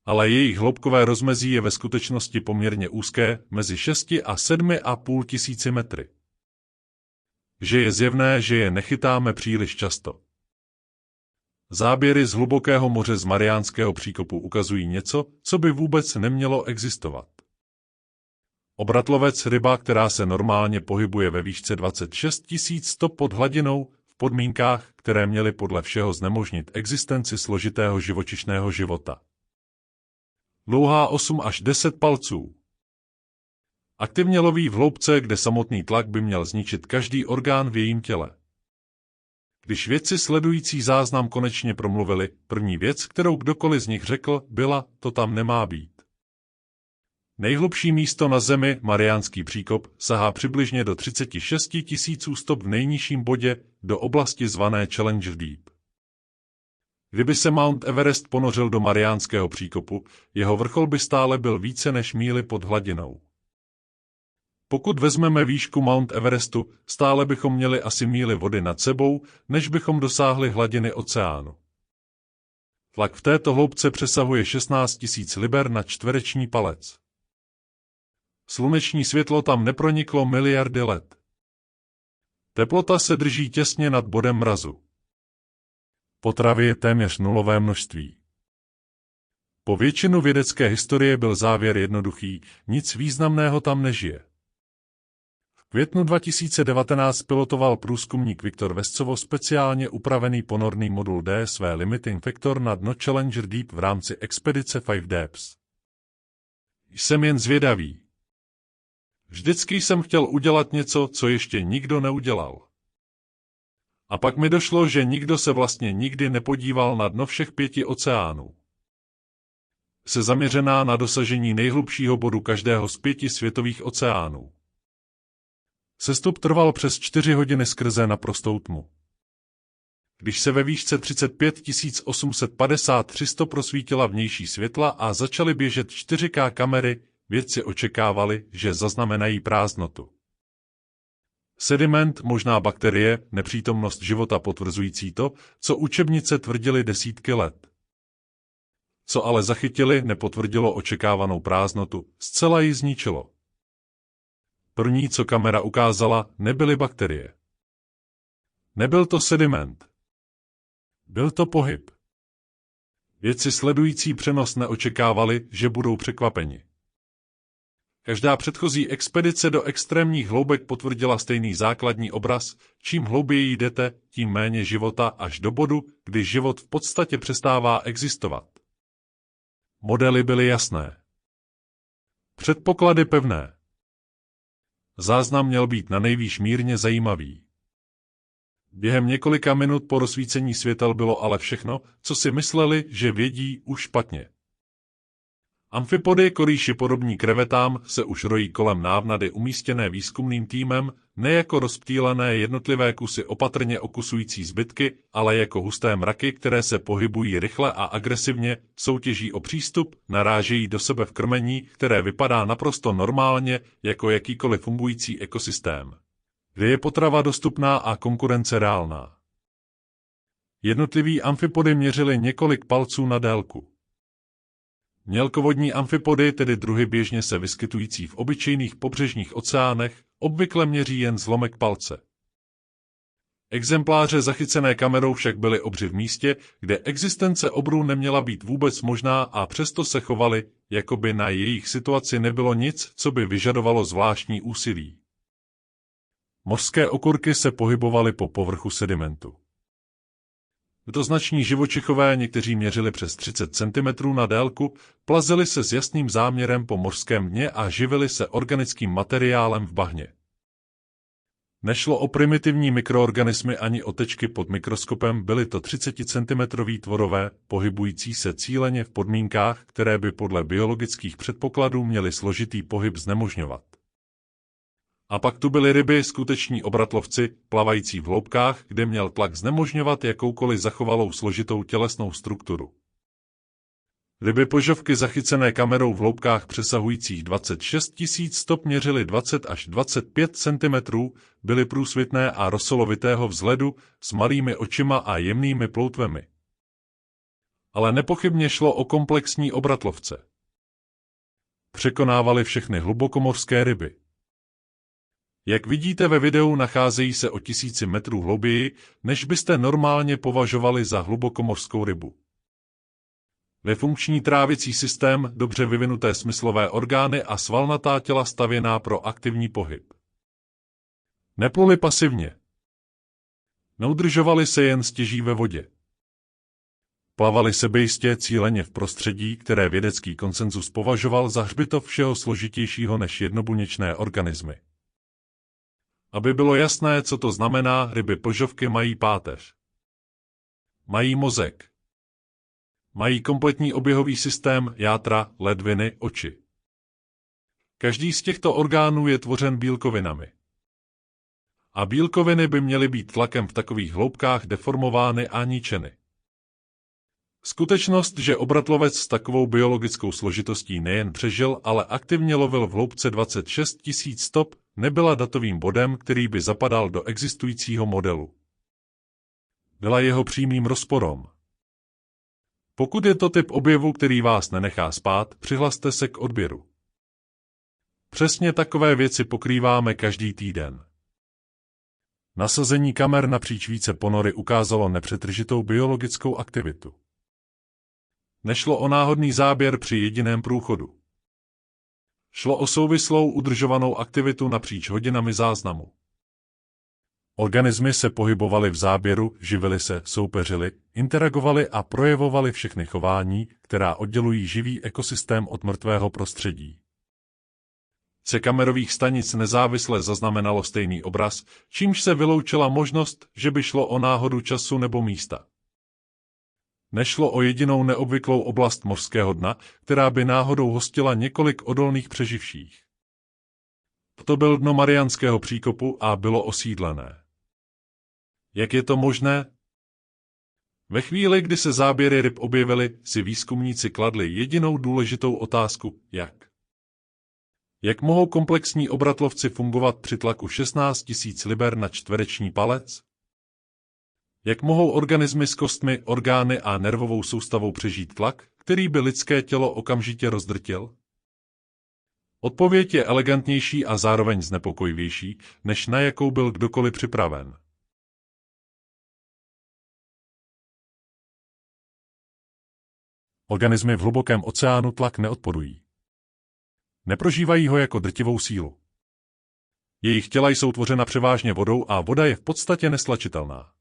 Ale jejich hloubkové rozmezí je ve skutečnosti poměrně úzké, mezi 6 a 7,5 tisíci metry. Že je zjevné, že je nechytáme příliš často. Záběry z hlubokého moře z Mariánského příkopu ukazují něco, co by vůbec nemělo existovat. Obratlovec ryba, která se normálně pohybuje ve výšce 26 000 stop pod hladinou, v podmínkách, které měly podle všeho znemožnit existenci složitého živočišného života. Dlouhá 8 až 10 palců. Aktivně loví v hloubce, kde samotný tlak by měl zničit každý orgán v jejím těle. Když vědci sledující záznam konečně promluvili, první věc, kterou kdokoliv z nich řekl, byla, to tam nemá být. Nejhlubší místo na Zemi, Mariánský příkop, sahá přibližně do 36 000 stop v nejnižším bodě, do oblasti zvané Challenger Deep. Kdyby se Mount Everest ponořil do Mariánského příkopu, jeho vrchol by stále byl více než míli pod hladinou. Pokud vezmeme výšku Mount Everestu, stále bychom měli asi míli vody nad sebou, než bychom dosáhli hladiny oceánu. Tlak v této hloubce přesahuje 16 000 liber na čtvereční palec. Sluneční světlo tam neproniklo miliardy let. Teplota se drží těsně nad bodem mrazu. Potravy je téměř nulové množství. Po většinu vědecké historie byl závěr jednoduchý, nic významného tam nežije. V květnu 2019 pilotoval průzkumník Viktor Vescovo speciálně upravený ponorný modul DSV Limiting Factor na dno Challenger Deep v rámci expedice 5 Depths. Jsem jen zvědavý. Vždycky jsem chtěl udělat něco, co ještě nikdo neudělal. A pak mi došlo, že nikdo se vlastně nikdy nepodíval na dno všech 5 oceánů. Se zaměřená na dosažení nejhlubšího bodu každého z 5 světových oceánů. Sestup trval přes 4 hodiny skrze naprostou tmu. Když se ve výšce 35 853 stop prosvítila vnější světla a začaly běžet 4K kamery, vědci očekávali, že zaznamenají prázdnotu. Sediment, možná bakterie, nepřítomnost života potvrzující to, co učebnice tvrdily desítky let. Co ale zachytili, nepotvrdilo očekávanou prázdnotu, zcela ji zničilo. První, co kamera ukázala, nebyly bakterie. Nebyl to sediment. Byl to pohyb. Vědci sledující přenos neočekávali, že budou překvapeni. Každá předchozí expedice do extrémních hloubek potvrdila stejný základní obraz, čím hlouběji jdete, tím méně života až do bodu, kdy život v podstatě přestává existovat. Modely byly jasné. Předpoklady pevné. Záznam měl být nanejvýš mírně zajímavý. Během několika minut po rozsvícení světel bylo ale všechno, co si mysleli, že vědí, už špatně. Amfipody, korýši podobní krevetám, se už rojí kolem návnady umístěné výzkumným týmem, ne jako rozptýlené jednotlivé kusy opatrně okusující zbytky, ale jako husté mraky, které se pohybují rychle a agresivně, soutěží o přístup, narážejí do sebe v krmení, které vypadá naprosto normálně, jako jakýkoliv fungující ekosystém, kde je potrava dostupná a konkurence reálná. Jednotliví amfipody měřili několik palců na délku. Mělkovodní amfipody, tedy druhy běžně se vyskytující v obyčejných pobřežních oceánech, obvykle měří jen zlomek palce. Exempláře zachycené kamerou však byly obři v místě, kde existence obrů neměla být vůbec možná a přesto se chovaly, jako by na jejich situaci nebylo nic, co by vyžadovalo zvláštní úsilí. Mořské okurky se pohybovaly po povrchu sedimentu. Dvoznační živočichové, někteří měřili přes 30 cm na délku, plazili se s jasným záměrem po mořském dně a živili se organickým materiálem v bahně. Nešlo o primitivní mikroorganismy ani o tečky pod mikroskopem, byly to 30 cm tvorové, pohybující se cíleně v podmínkách, které by podle biologických předpokladů měly složitý pohyb znemožňovat. A pak tu byly ryby, skuteční obratlovci, plavající v hloubkách, kde měl tlak znemožňovat jakoukoliv zachovalou složitou tělesnou strukturu. Ryby požovky zachycené kamerou v hloubkách přesahujících 26 000 stop měřily 20 až 25 cm, byly průsvitné a rosolovitého vzhledu, s malými očima a jemnými ploutvemi. Ale nepochybně šlo o komplexní obratlovce. Překonávali všechny hlubokomorské ryby. Jak vidíte ve videu, nacházejí se o tisíci metrů hlouběji, než byste normálně považovali za hlubokomořskou rybu. Nefunkční trávicí systém, dobře vyvinuté smyslové orgány a svalnatá těla stavěná pro aktivní pohyb. Nepluli pasivně. Neudržovali se jen stěží ve vodě. Plavali sebejistě cíleně v prostředí, které vědecký konsenzus považoval za hřbitov všeho složitějšího než jednobuněčné organismy. Aby bylo jasné, co to znamená, ryby plžovky mají páteř. Mají mozek. Mají kompletní oběhový systém, játra, ledviny, oči. Každý z těchto orgánů je tvořen bílkovinami. A bílkoviny by měly být tlakem v takových hloubkách deformovány a ničeny. Skutečnost, že obratlovec s takovou biologickou složitostí nejen přežil, ale aktivně lovil v hloubce 26 000 stop, nebyla datovým bodem, který by zapadal do existujícího modelu. Byla jeho přímým rozporem. Pokud je to typ objevu, který vás nenechá spát, přihlaste se k odběru. Přesně takové věci pokrýváme každý týden. Nasazení kamer napříč více ponory ukázalo nepřetržitou biologickou aktivitu. Nešlo o náhodný záběr při jediném průchodu. Šlo o souvislou udržovanou aktivitu napříč hodinami záznamu. Organismy se pohybovaly v záběru, živily se, soupeřily, interagovaly a projevovaly všechny chování, která oddělují živý ekosystém od mrtvého prostředí. Se kamerových stanic nezávisle zaznamenalo stejný obraz, čímž se vyloučila možnost, že by šlo o náhodu času nebo místa. Nešlo o jedinou neobvyklou oblast mořského dna, která by náhodou hostila několik odolných přeživších. To byl dno Mariánského příkopu a bylo osídlené. Jak je to možné? Ve chvíli, kdy se záběry ryb objevily, si výzkumníci kladli jedinou důležitou otázku, jak. Jak mohou komplexní obratlovci fungovat při tlaku 16 000 liber na čtvereční palec? Jak mohou organismy s kostmi, orgány a nervovou soustavou přežít tlak, který by lidské tělo okamžitě rozdrtil? Odpověď je elegantnější a zároveň znepokojivější, než na jakou byl kdokoliv připraven. Organismy v hlubokém oceánu tlak neodporují. Neprožívají ho jako drtivou sílu. Jejich těla jsou tvořena převážně vodou a voda je v podstatě nestlačitelná.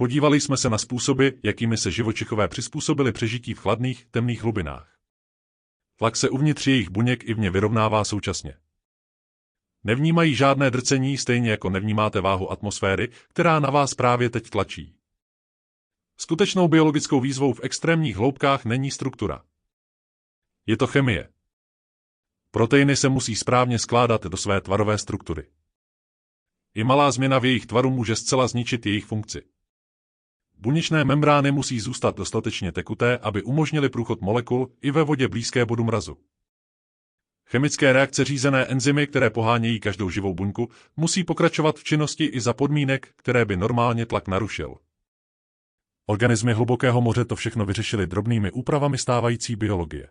Podívali jsme se na způsoby, jakými se živočichové přizpůsobili přežití v chladných, temných hlubinách. Tlak se uvnitř jejich buněk i vně vyrovnává současně. Nevnímají žádné drcení, stejně jako nevnímáte váhu atmosféry, která na vás právě teď tlačí. Skutečnou biologickou výzvou v extrémních hloubkách není struktura. Je to chemie. Proteiny se musí správně skládat do své tvarové struktury. I malá změna v jejich tvaru může zcela zničit jejich funkci. Buněčné membrány musí zůstat dostatečně tekuté, aby umožnily průchod molekul i ve vodě blízké bodu mrazu. Chemické reakce řízené enzymy, které pohánějí každou živou buňku, musí pokračovat v činnosti i za podmínek, které by normálně tlak narušil. Organismy hlubokého moře to všechno vyřešily drobnými úpravami stávající biologie.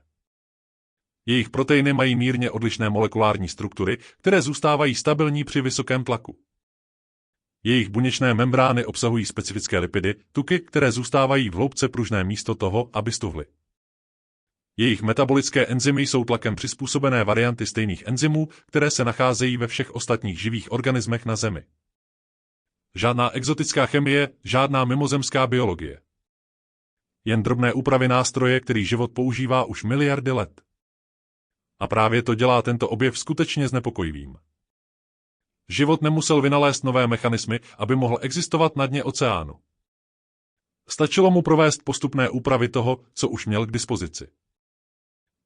Jejich proteiny mají mírně odlišné molekulární struktury, které zůstávají stabilní při vysokém tlaku. Jejich buněčné membrány obsahují specifické lipidy, tuky, které zůstávají v hloubce pružné místo toho, aby stuhly. Jejich metabolické enzymy jsou tlakem přizpůsobené varianty stejných enzymů, které se nacházejí ve všech ostatních živých organismech na Zemi. Žádná exotická chemie, žádná mimozemská biologie. Jen drobné úpravy nástroje, který život používá už miliardy let. A právě to dělá tento objev skutečně znepokojivým. Život nemusel vynalézt nové mechanismy, aby mohl existovat na dně oceánu. Stačilo mu provést postupné úpravy toho, co už měl k dispozici.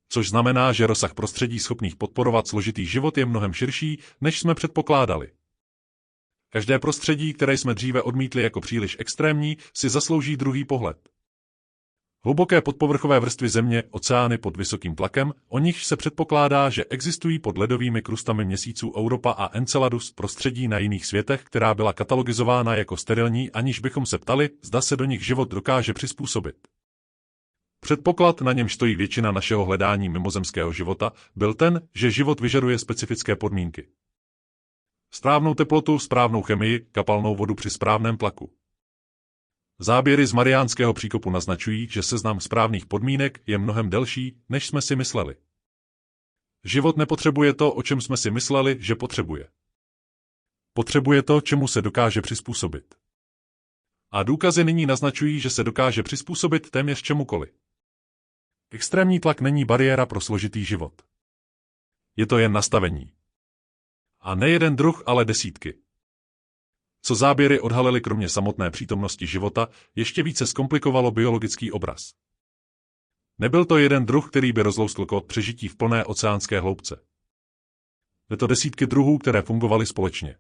Což znamená, že rozsah prostředí schopných podporovat složitý život je mnohem širší, než jsme předpokládali. Každé prostředí, které jsme dříve odmítli jako příliš extrémní, si zaslouží druhý pohled. Hluboké podpovrchové vrstvy Země, oceány pod vysokým tlakem, o nichž se předpokládá, že existují pod ledovými krustami měsíců Europa a Enceladus, prostředí na jiných světech, která byla katalogizována jako sterilní, aniž bychom se ptali, zda se do nich život dokáže přizpůsobit. Předpoklad, na němž stojí většina našeho hledání mimozemského života, byl ten, že život vyžaduje specifické podmínky. Správnou teplotu, správnou chemii, kapalnou vodu při správném tlaku. Záběry z Mariánského příkopu naznačují, že seznam správných podmínek je mnohem delší, než jsme si mysleli. Život nepotřebuje to, o čem jsme si mysleli, že potřebuje. Potřebuje to, čemu se dokáže přizpůsobit. A důkazy nyní naznačují, že se dokáže přizpůsobit téměř čemukoliv. Extrémní tlak není bariéra pro složitý život. Je to jen nastavení. A ne jeden druh, ale desítky. Co záběry odhalily kromě samotné přítomnosti života, ještě více zkomplikovalo biologický obraz. Nebyl to jeden druh, který by rozlouskl kód přežití v plné oceánské hloubce. Je to desítky druhů, které fungovaly společně.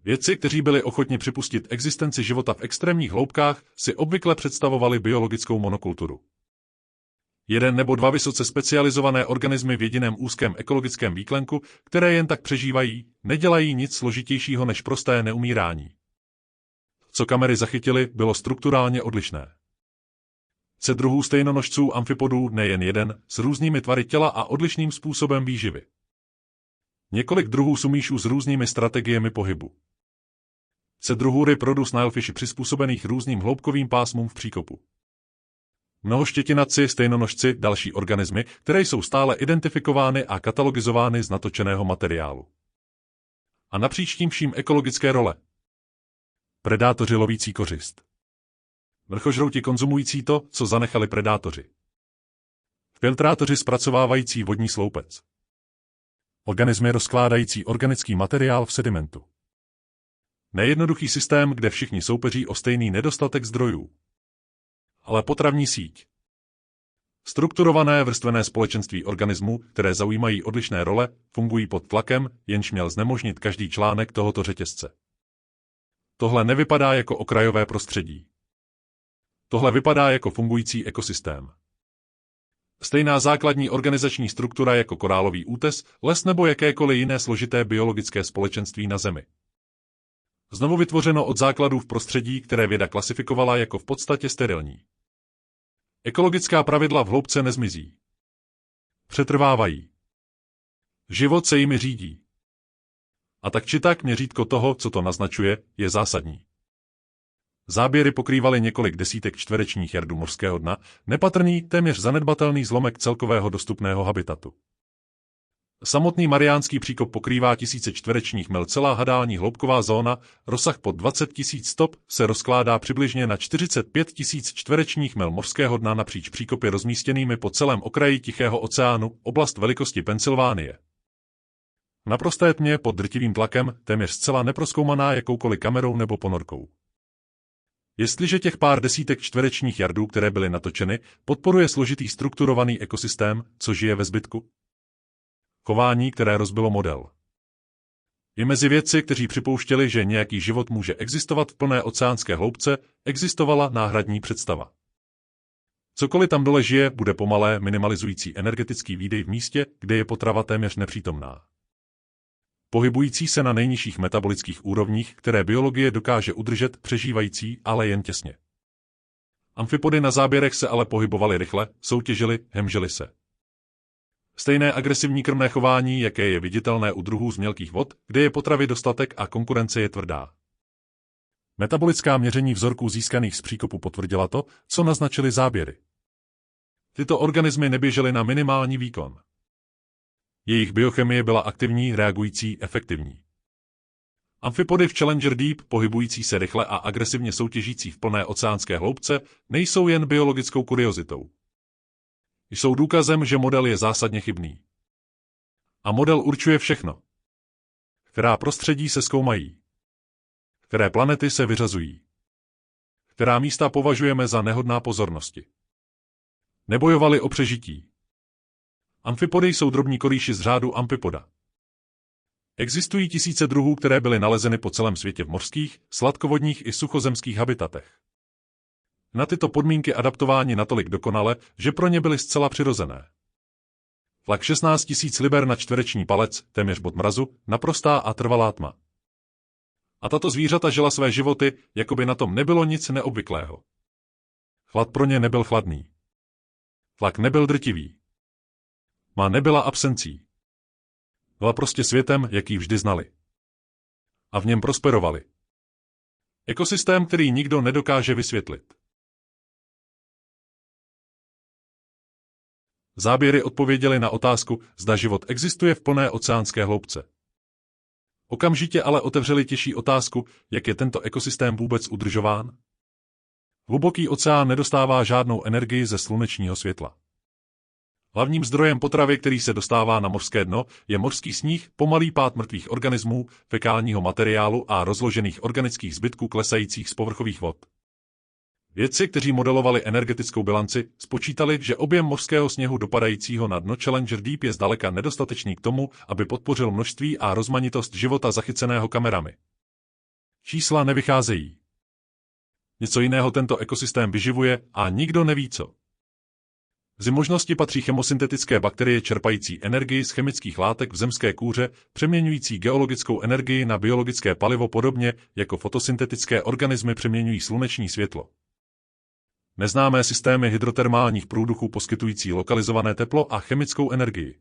Vědci, kteří byli ochotni připustit existenci života v extrémních hloubkách, si obvykle představovali biologickou monokulturu. Jeden nebo dva vysoce specializované organismy v jediném úzkém ekologickém výklenku, které jen tak přežívají, nedělají nic složitějšího než prosté neumírání. Co kamery zachytily, bylo strukturálně odlišné. Set druhů stejnonožců amfipodů, nejen jeden, s různými tvary těla a odlišným způsobem výživy. Několik druhů sumíšů s různými strategiemi pohybu. Set druhů ryb rodu snailfishi přizpůsobených různým hloubkovým pásmům v příkopu. Mnoho štětinatci, stejnonožci, další organismy, které jsou stále identifikovány a katalogizovány z natočeného materiálu. A napříč tím vším ekologické role. Predátoři lovící kořist. Vrchožrouti konzumující to, co zanechali predátoři. Filtrátoři zpracovávající vodní sloupec. Organismy rozkládající organický materiál v sedimentu. Nejednoduchý systém, kde všichni soupeří o stejný nedostatek zdrojů. Ale potravní síť. Strukturované vrstvené společenství organismů, které zaujímají odlišné role, fungují pod tlakem, jenž měl znemožnit každý článek tohoto řetězce. Tohle nevypadá jako okrajové prostředí. Tohle vypadá jako fungující ekosystém. Stejná základní organizační struktura jako korálový útes, les nebo jakékoliv jiné složité biologické společenství na Zemi. Znovu vytvořeno od základů v prostředí, které věda klasifikovala jako v podstatě sterilní. Ekologická pravidla v hloubce nezmizí. Přetrvávají. Život se jimi řídí. A tak či tak měřítko toho, co to naznačuje, je zásadní. Záběry pokrývaly několik desítek čtverečních jardů mořského dna, nepatrný, téměř zanedbatelný zlomek celkového dostupného habitatu. Samotný Mariánský příkop pokrývá tisíce čtverečních mil, celá hadální hloubková zóna, rozsah pod 20 000 stop, se rozkládá přibližně na 45 000 čtverečních mil mořského dna napříč příkopy rozmístěnými po celém okraji Tichého oceánu, oblast velikosti Pensylvánie. Naprosté tmě pod drtivým tlakem, téměř zcela neprozkoumaná jakoukoliv kamerou nebo ponorkou. Jestliže těch pár desítek čtverečních jardů, které byly natočeny, podporuje složitý strukturovaný ekosystém, co žije ve zbytku? Chování, které rozbilo model. I mezi vědci, kteří připouštěli, že nějaký život může existovat v plné oceánské hloubce, existovala náhradní představa. Cokoliv tam dole žije, bude pomalé, minimalizující energetický výdej v místě, kde je potrava téměř nepřítomná. Pohybující se na nejnižších metabolických úrovních, které biologie dokáže udržet, přežívající, ale jen těsně. Amfipody na záběrech se ale pohybovaly rychle, soutěžily, hemžily se. Stejné agresivní krmné chování, jaké je viditelné u druhů z mělkých vod, kde je potravy dostatek a konkurence je tvrdá. Metabolická měření vzorků získaných z příkopu potvrdila to, co naznačily záběry. Tyto organismy neběžely na minimální výkon. Jejich biochemie byla aktivní, reagující, efektivní. Amfipody v Challenger Deep, pohybující se rychle a agresivně soutěžící v plné oceánské hloubce, nejsou jen biologickou kuriozitou. Jsou důkazem, že model je zásadně chybný. A model určuje všechno. Která prostředí se zkoumají. Které planety se vyřazují. Která místa považujeme za nehodná pozornosti. Nebojovali o přežití. Amfipody jsou drobní korýši z řádu Amfipoda. Existují tisíce druhů, které byly nalezeny po celém světě v mořských, sladkovodních i suchozemských habitatech. Na tyto podmínky adaptováni natolik dokonale, že pro ně byly zcela přirozené. Tlak 16 000 liber na čtvereční palec, téměř bod mrazu, naprostá a trvalá tma. A tato zvířata žila své životy, jako by na tom nebylo nic neobvyklého. Chlad pro ně nebyl chladný. Tlak nebyl drtivý. Tma nebyla absencí. Byla prostě světem, jaký vždy znali. A v něm prosperovali. Ekosystém, který nikdo nedokáže vysvětlit. Záběry odpověděly na otázku, zda život existuje v plné oceánské hloubce. Okamžitě ale otevřeli těžší otázku, jak je tento ekosystém vůbec udržován. Hluboký oceán nedostává žádnou energii ze slunečního světla. Hlavním zdrojem potravy, který se dostává na mořské dno, je mořský sníh, pomalý pád mrtvých organismů, fekálního materiálu a rozložených organických zbytků klesajících z povrchových vod. Vědci, kteří modelovali energetickou bilanci, spočítali, že objem mořského sněhu dopadajícího na dno Challenger Deep je zdaleka nedostatečný k tomu, aby podpořil množství a rozmanitost života zachyceného kamerami. Čísla nevycházejí. Něco jiného tento ekosystém vyživuje a nikdo neví co. Mezi možnosti patří chemosyntetické bakterie čerpající energii z chemických látek v zemské kůře, přeměňující geologickou energii na biologické palivo podobně, jako fotosyntetické organismy přeměňují sluneční světlo. Neznámé systémy hydrotermálních průduchů poskytující lokalizované teplo a chemickou energii.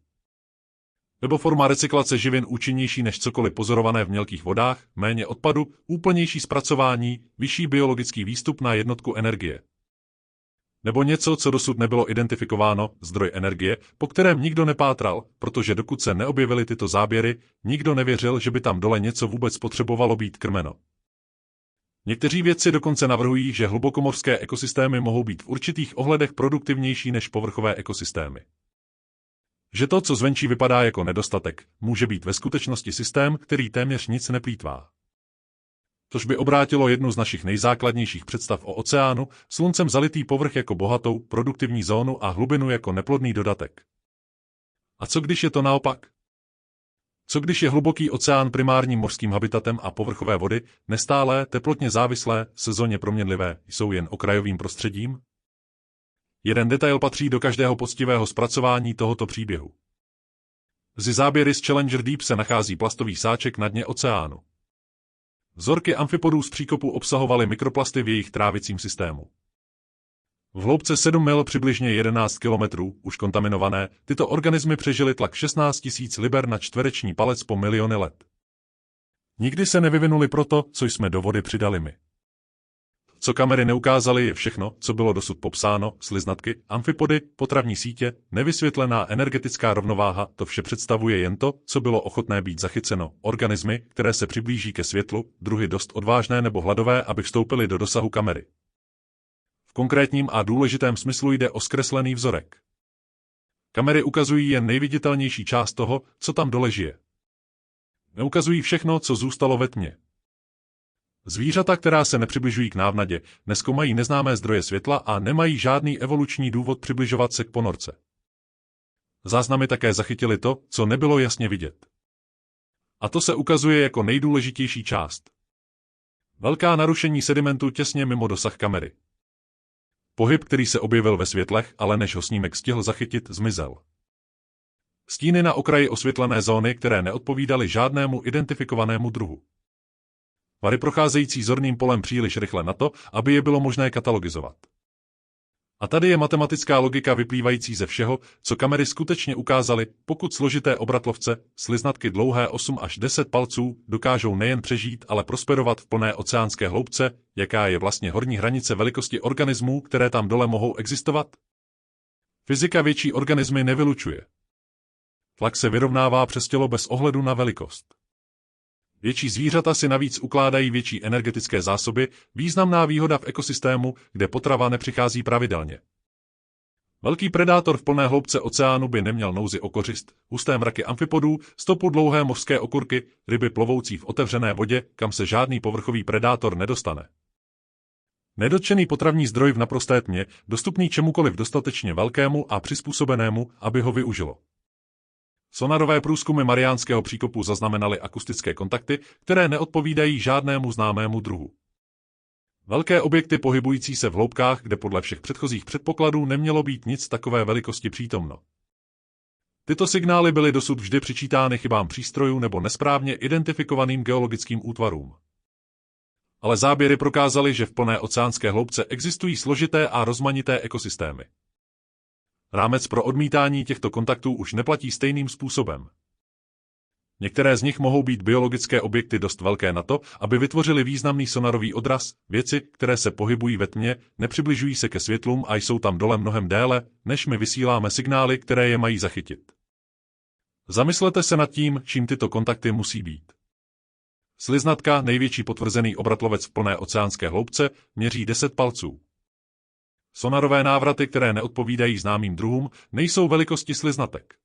Nebo forma recyklace živin účinnější než cokoliv pozorované v mělkých vodách, méně odpadu, úplnější zpracování, vyšší biologický výstup na jednotku energie. Nebo něco, co dosud nebylo identifikováno, zdroj energie, po kterém nikdo nepátral, protože dokud se neobjevily tyto záběry, nikdo nevěřil, že by tam dole něco vůbec potřebovalo být krmeno. Někteří vědci dokonce navrhují, že hlubokomorské ekosystémy mohou být v určitých ohledech produktivnější než povrchové ekosystémy. Že to, co zvenčí vypadá jako nedostatek, může být ve skutečnosti systém, který téměř nic neplýtvá. Což by obrátilo jednu z našich nejzákladnějších představ o oceánu, sluncem zalitý povrch jako bohatou, produktivní zónu a hlubinu jako neplodný dodatek. A co když je to naopak? Co když je hluboký oceán primárním mořským habitatem a povrchové vody, nestálé, teplotně závislé, sezónně proměnlivé, jsou jen okrajovým prostředím? Jeden detail patří do každého poctivého zpracování tohoto příběhu. Mezi záběry z Challenger Deep se nachází plastový sáček na dně oceánu. Vzorky amfipodů z příkopu obsahovaly mikroplasty v jejich trávicím systému. V hloubce 7 mil přibližně 11 kilometrů, už kontaminované, tyto organismy přežily tlak 16 000 liber na čtvereční palec po miliony let. Nikdy se nevyvinuli proto, co jsme do vody přidali my. Co kamery neukázaly, je všechno, co bylo dosud popsáno, sliznatky, amfipody, potravní sítě, nevysvětlená energetická rovnováha, to vše představuje jen to, co bylo ochotné být zachyceno, organismy, které se přiblíží ke světlu, druhy dost odvážné nebo hladové, aby vstoupily do dosahu kamery. V konkrétním a důležitém smyslu jde o zkreslený vzorek. Kamery ukazují jen nejviditelnější část toho, co tam dole žije. Neukazují všechno, co zůstalo ve tmě. Zvířata, která se nepřibližují k návnadě, nezkoumají neznámé zdroje světla a nemají žádný evoluční důvod přibližovat se k ponorce. Záznamy také zachytily to, co nebylo jasně vidět. A to se ukazuje jako nejdůležitější část. Velká narušení sedimentu těsně mimo dosah kamery. Pohyb, který se objevil ve světlech, ale než ho snímek stihl zachytit, zmizel. Stíny na okraji osvětlené zóny, které neodpovídaly žádnému identifikovanému druhu. Vary procházející zorným polem příliš rychle na to, aby je bylo možné katalogizovat. A tady je matematická logika vyplývající ze všeho, co kamery skutečně ukázaly, pokud složité obratlovce, sliznatky dlouhé 8 až 10 palců, dokážou nejen přežít, ale prosperovat v plné oceánské hloubce, jaká je vlastně horní hranice velikosti organismů, které tam dole mohou existovat? Fyzika větší organismy nevylučuje. Tlak se vyrovnává přes tělo bez ohledu na velikost. Větší zvířata si navíc ukládají větší energetické zásoby, významná výhoda v ekosystému, kde potrava nepřichází pravidelně. Velký predátor v plné hloubce oceánu by neměl nouzi o kořist, husté mraky amfipodů, stopu dlouhé mořské okurky, ryby plovoucí v otevřené vodě, kam se žádný povrchový predátor nedostane. Nedotčený potravní zdroj v naprosté tmě, dostupný čemukoliv dostatečně velkému a přizpůsobenému, aby ho využilo. Sonarové průzkumy Mariánského příkopu zaznamenaly akustické kontakty, které neodpovídají žádnému známému druhu. Velké objekty pohybující se v hloubkách, kde podle všech předchozích předpokladů nemělo být nic takové velikosti přítomno. Tyto signály byly dosud vždy přičítány chybám přístrojů nebo nesprávně identifikovaným geologickým útvarům. Ale záběry prokázaly, že v plné oceánské hloubce existují složité a rozmanité ekosystémy. Rámec pro odmítání těchto kontaktů už neplatí stejným způsobem. Některé z nich mohou být biologické objekty dost velké na to, aby vytvořili významný sonarový odraz, věci, které se pohybují ve tmě, nepřibližují se ke světlům a jsou tam dole mnohem déle, než my vysíláme signály, které je mají zachytit. Zamyslete se nad tím, čím tyto kontakty musí být. Sliznatka, největší potvrzený obratlovec v plné oceánské hloubce, měří 10 palců. Sonarové návraty, které neodpovídají známým druhům, nejsou velikosti sliznatek.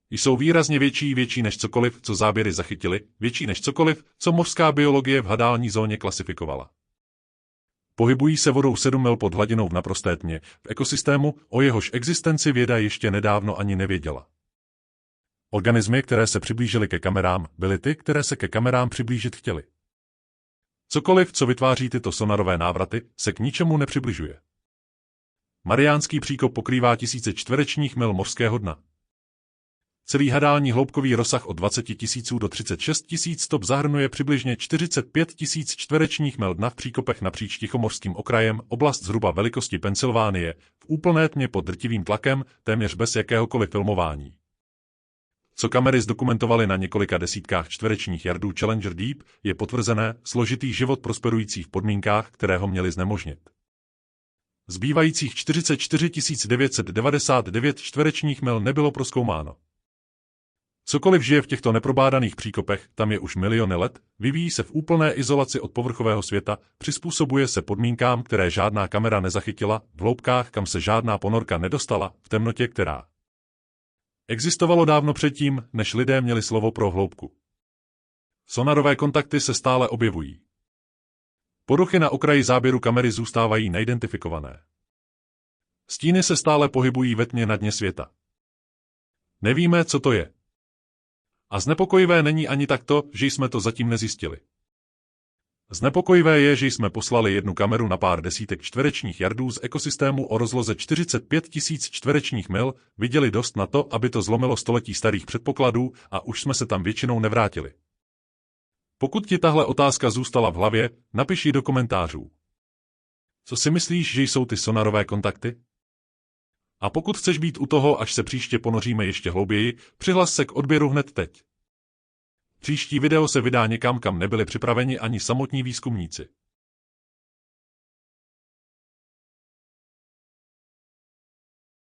Jsou výrazně větší než cokoliv, co záběry zachytili, větší než cokoliv, co mořská biologie v hadální zóně klasifikovala. Pohybují se vodou 7 mil pod hladinou v naprosté tmě, v ekosystému, o jehož existenci věda ještě nedávno ani nevěděla. Organismy, které se přiblížily ke kamerám, byly ty, které se ke kamerám přiblížit chtěly. Cokoliv, co vytváří tyto sonarové návraty, se k ničemu nepřibližuje. Mariánský příkop pokrývá tisíce čtverečních mil mořského dna. Celý hadální hloubkový rozsah od 20 000 do 36 000 stop zahrnuje přibližně 45 000 čtverečních mil dna v příkopech napříč tichomořským okrajem, oblast zhruba velikosti Pensylvánie, v úplné tmě pod drtivým tlakem, téměř bez jakéhokoliv filmování. Co kamery zdokumentovaly na několika desítkách čtverečních jardů Challenger Deep, je potvrzené složitý život prosperující v podmínkách, které ho měly znemožnit. Zbývajících 44 999 čtverečních mil nebylo prozkoumáno. Cokoliv žije v těchto neprobádaných příkopech, tam je už miliony let, vyvíjí se v úplné izolaci od povrchového světa, přizpůsobuje se podmínkám, které žádná kamera nezachytila, v hloubkách, kam se žádná ponorka nedostala, v temnotě, která existovalo dávno předtím, než lidé měli slovo pro hloubku. Sonarové kontakty se stále objevují. Poruchy na okraji záběru kamery zůstávají neidentifikované. Stíny se stále pohybují ve tmě na dně světa. Nevíme, co to je. A znepokojivé není ani tak to, že jsme to zatím nezjistili. Znepokojivé je, že jsme poslali jednu kameru na pár desítek čtverečních jardů z ekosystému o rozloze 45 000 čtverečních mil, viděli dost na to, aby to zlomilo století starých předpokladů a už jsme se tam většinou nevrátili. Pokud ti tahle otázka zůstala v hlavě, napiš ji do komentářů. Co si myslíš, že jsou ty sonarové kontakty? A pokud chceš být u toho, až se příště ponoříme ještě hlouběji, přihlas se k odběru hned teď. Příští video se vydá někam, kam nebyli připraveni ani samotní výzkumníci.